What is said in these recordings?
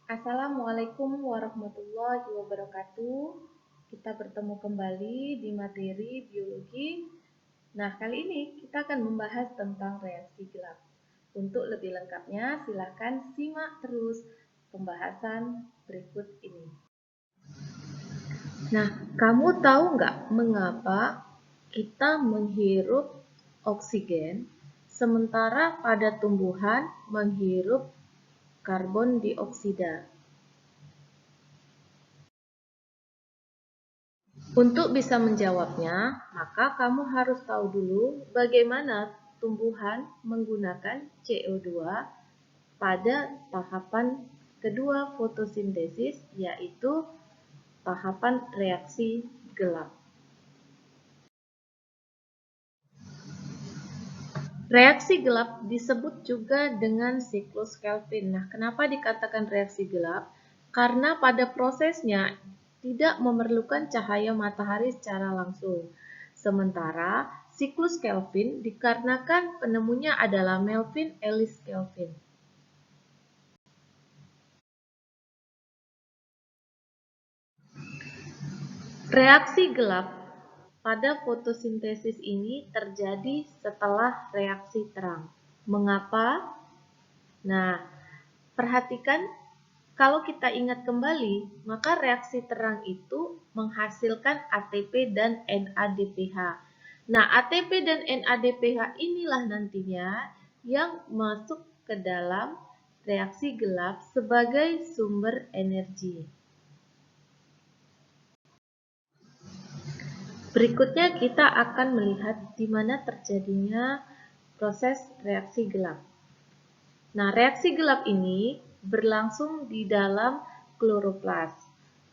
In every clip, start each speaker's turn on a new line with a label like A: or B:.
A: Assalamualaikum warahmatullahi wabarakatuh. Kita bertemu kembali di materi biologi. Nah, kali ini kita akan membahas tentang reaksi gelap. Untuk lebih lengkapnya, silakan simak terus pembahasan berikut ini. Nah, kamu tahu nggak mengapa kita menghirup oksigen, sementara pada tumbuhan menghirup karbon dioksida? Untuk bisa menjawabnya, maka kamu harus tahu dulu bagaimana tumbuhan menggunakan CO2 pada tahapan kedua fotosintesis, yaitu tahapan reaksi gelap. Reaksi gelap disebut juga dengan siklus Kelvin. Nah, kenapa dikatakan reaksi gelap? Karena pada prosesnya tidak memerlukan cahaya matahari secara langsung. Sementara siklus Kelvin dikarenakan penemunya adalah Melvin Ellis Kelvin. Reaksi gelap pada fotosintesis ini terjadi setelah reaksi terang. Mengapa? Nah, perhatikan, kalau kita ingat kembali, maka reaksi terang itu menghasilkan ATP dan NADPH. Nah, ATP dan NADPH inilah nantinya yang masuk ke dalam reaksi gelap sebagai sumber energi. Berikutnya kita akan melihat di mana terjadinya proses reaksi gelap. Nah, reaksi gelap ini berlangsung di dalam kloroplas.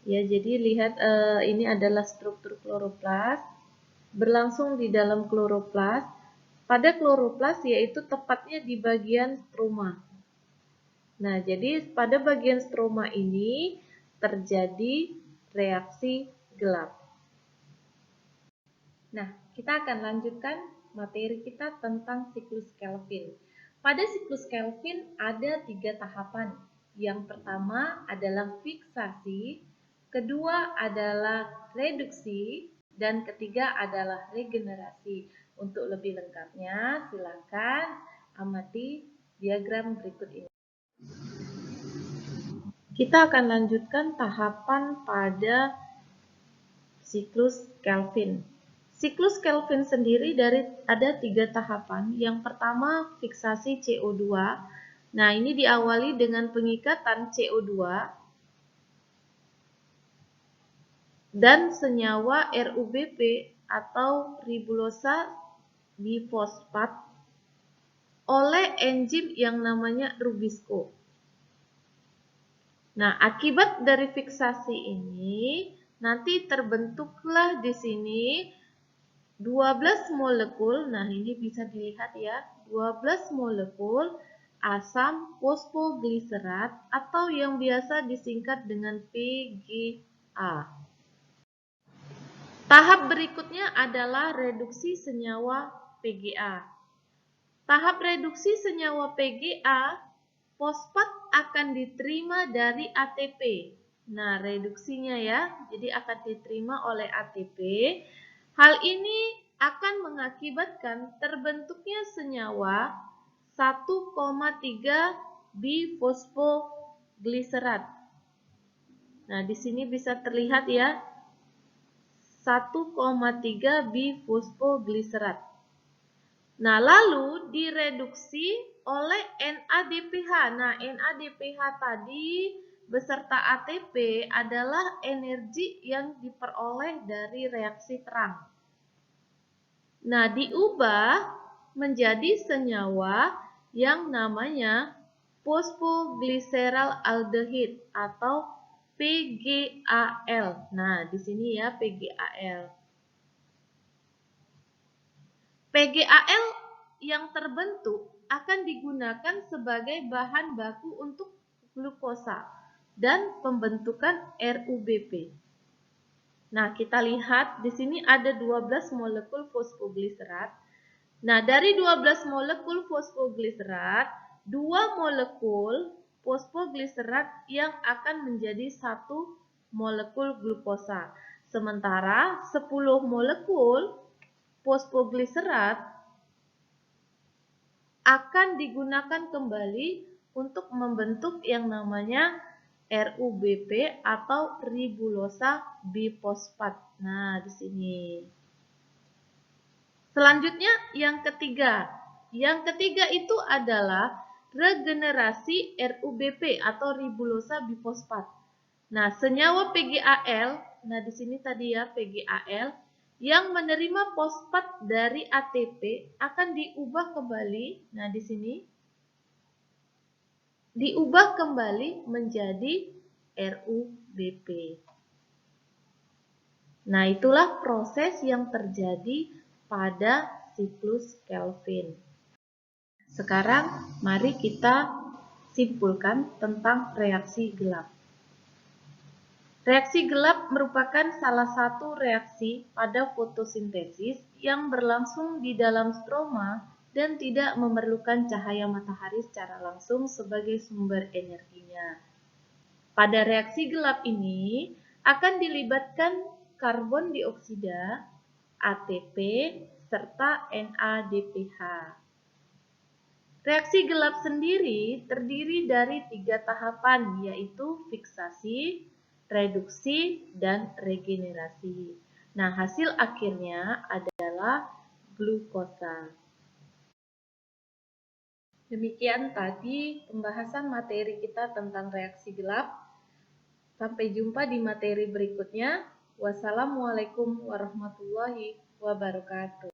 A: Ya, jadi lihat ini adalah struktur kloroplas. Berlangsung di dalam kloroplas. Pada kloroplas yaitu tepatnya di bagian stroma. Nah, jadi pada bagian stroma ini terjadi reaksi gelap. Nah, kita akan lanjutkan materi kita tentang siklus Kelvin. Pada siklus Kelvin ada 3 tahapan. Yang pertama adalah fiksasi, kedua adalah reduksi, dan ketiga adalah regenerasi. Untuk lebih lengkapnya, silakan amati diagram berikut ini. Kita akan lanjutkan tahapan pada siklus Kelvin. Siklus Kelvin sendiri ada 3 tahapan. Yang pertama fiksasi CO2. Nah, ini diawali dengan pengikatan CO2 dan senyawa RUBP atau ribulosa bifosfat oleh enzim yang namanya Rubisco. Nah, akibat dari fiksasi ini nanti terbentuklah di sini 12 molekul, nah ini bisa dilihat ya, 12 molekul asam fosfogliserat atau yang biasa disingkat dengan PGA. Tahap berikutnya adalah reduksi senyawa PGA. Tahap reduksi senyawa PGA, fosfat akan diterima dari ATP. Nah, reduksinya ya, jadi akan diterima oleh ATP. Hal ini akan mengakibatkan terbentuknya senyawa 1,3 bifosfogliserat. Nah, di sini bisa terlihat ya, 1,3 bifosfogliserat. Nah, lalu direduksi oleh NADPH. Nah, NADPH tadi beserta ATP adalah energi yang diperoleh dari reaksi terang. Nah, diubah menjadi senyawa yang namanya phosphoglyceraldehyde atau PGAL. Nah, di sini ya PGAL. PGAL yang terbentuk akan digunakan sebagai bahan baku untuk glukosa dan pembentukan RUBP. Nah, kita lihat di sini ada 12 molekul fosfogliserat. Nah, dari 12 molekul fosfogliserat, 2 molekul fosfogliserat yang akan menjadi 1 molekul glukosa. Sementara 10 molekul fosfogliserat akan digunakan kembali untuk membentuk yang namanya RUBP atau ribulosa bifosfat. Nah, di sini. Selanjutnya yang ketiga. Yang ketiga itu adalah regenerasi RUBP atau ribulosa bifosfat. Nah, senyawa PgAl, nah di sini tadi ya PgAl yang menerima fosfat dari ATP akan diubah kembali. Nah, di sini diubah kembali menjadi RUBP. Nah, itulah proses yang terjadi pada siklus Kelvin. Sekarang, mari kita simpulkan tentang reaksi gelap. Reaksi gelap merupakan salah satu reaksi pada fotosintesis yang berlangsung di dalam stroma dan tidak memerlukan cahaya matahari secara langsung sebagai sumber energinya. Pada reaksi gelap ini akan dilibatkan karbon dioksida, ATP, serta NADPH. Reaksi gelap sendiri terdiri dari 3 tahapan, yaitu fiksasi, reduksi, dan regenerasi. Nah, hasil akhirnya adalah glukosa. Demikian tadi pembahasan materi kita tentang reaksi gelap. Sampai jumpa di materi berikutnya. Wassalamualaikum warahmatullahi wabarakatuh.